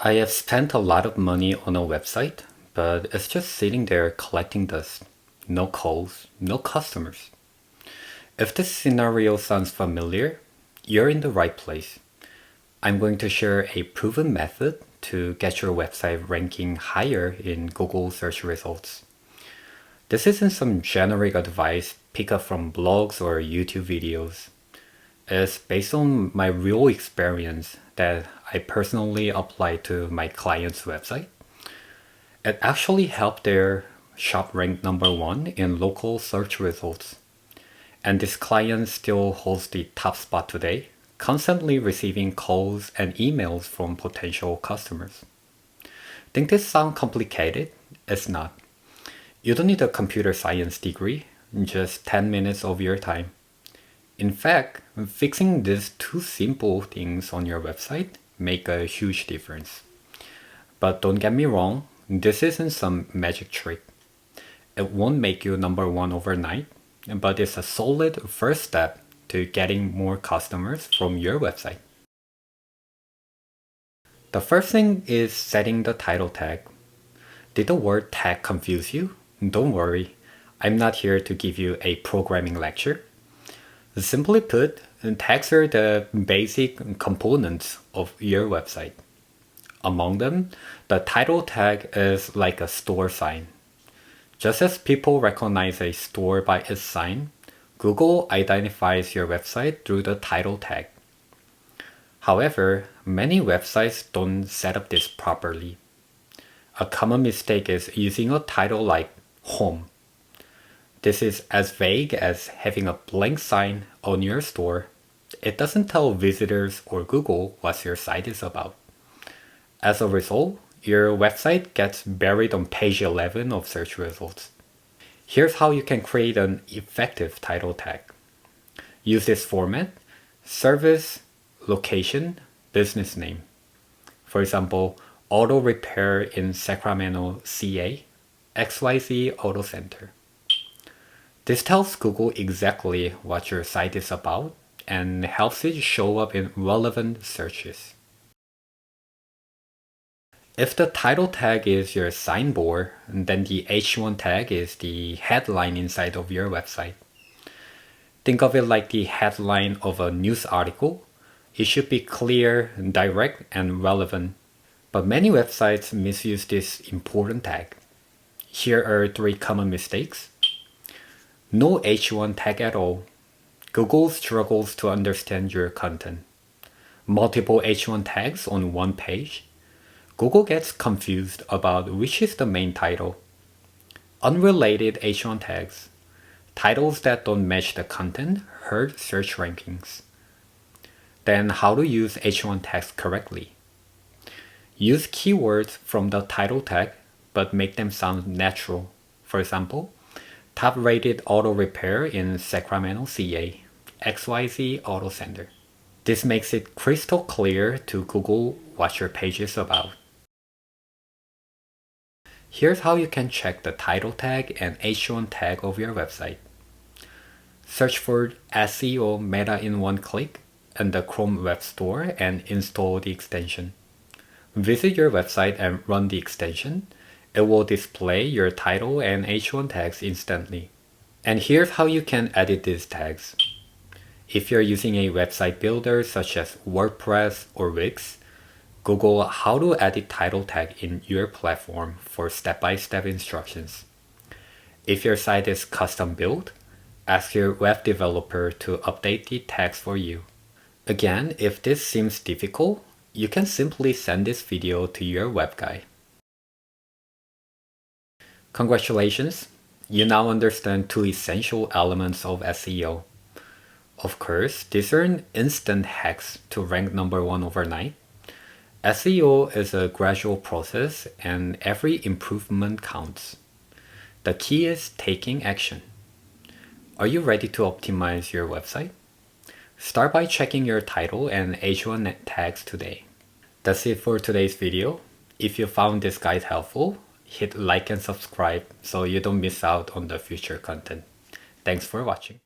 I have spent a lot of money on a website, but it's just sitting there collecting dust. No calls, no customers. If this scenario sounds familiar, you're in the right place. I'm going to share a proven method to get your website ranking higher in Google search results. This isn't some generic advice picked up from blogs or YouTube videos. It's based on my real experience that I personally applied to my client's website. It actually helped their shop rank #1 in local search results. And this client still holds the top spot today, constantly receiving calls and emails from potential customers. Think this sounds complicated? It's not. You don't need a computer science degree, just 10 minutes of your time. In fact, fixing these two simple things on your website make a huge difference. But don't get me wrong, this isn't some magic trick. It won't make you #1 overnight, but it's a solid first step to getting more customers from your website. The first thing is setting the title tag. Did the word tag confuse you? Don't worry, I'm not here to give you a programming lecture. Simply put, tags are the basic components of your website. Among them, the title tag is like a store sign. Just as people recognize a store by its sign, Google identifies your website through the title tag. However, many websites don't set up this properly. A common mistake is using a title like Home. This is as vague as having a blank sign on your store. It doesn't tell visitors or Google what your site is about. As a result, your website gets buried on page 11 of search results. Here's how you can create an effective title tag. Use this format: service, location, business name. For example, auto repair in Sacramento, CA, XYZ Auto Center. This tells Google exactly what your site is about and helps it show up in relevant searches. If the title tag is your signboard, then the H1 tag is the headline inside of your website. Think of it like the headline of a news article. It should be clear, direct, and relevant. But many websites misuse this important tag. Here are 3 common mistakes. No H1 tag at all. Google struggles to understand your content. Multiple H1 tags on one page. Google gets confused about which is the main title. Unrelated H1 tags. Titles that don't match the content hurt search rankings. Then how to use H1 tags correctly? Use keywords from the title tag, but make them sound natural. For example, top-rated auto repair in Sacramento, CA, XYZ Auto Center. This makes it crystal clear to Google what your page is about. Here's how you can check the title tag and H1 tag of your website. Search for SEO Meta in one click in the Chrome Web Store and install the extension. Visit your website and run the extension. It will display your title and H1 tags instantly. And here's how you can edit these tags. If you're using a website builder such as WordPress or Wix, Google how to edit title tag in your platform for step-by-step instructions. If your site is custom built, ask your web developer to update the tags for you. Again, if this seems difficult, you can simply send this video to your web guy. Congratulations! You now understand 2 essential elements of SEO. Of course, these aren't instant hacks to rank #1 overnight. SEO is a gradual process and every improvement counts. The key is taking action. Are you ready to optimize your website? Start by checking your title and H1 tags today. That's it for today's video. If you found this guide helpful, hit like and subscribe so you don't miss out on the future content. Thanks for watching.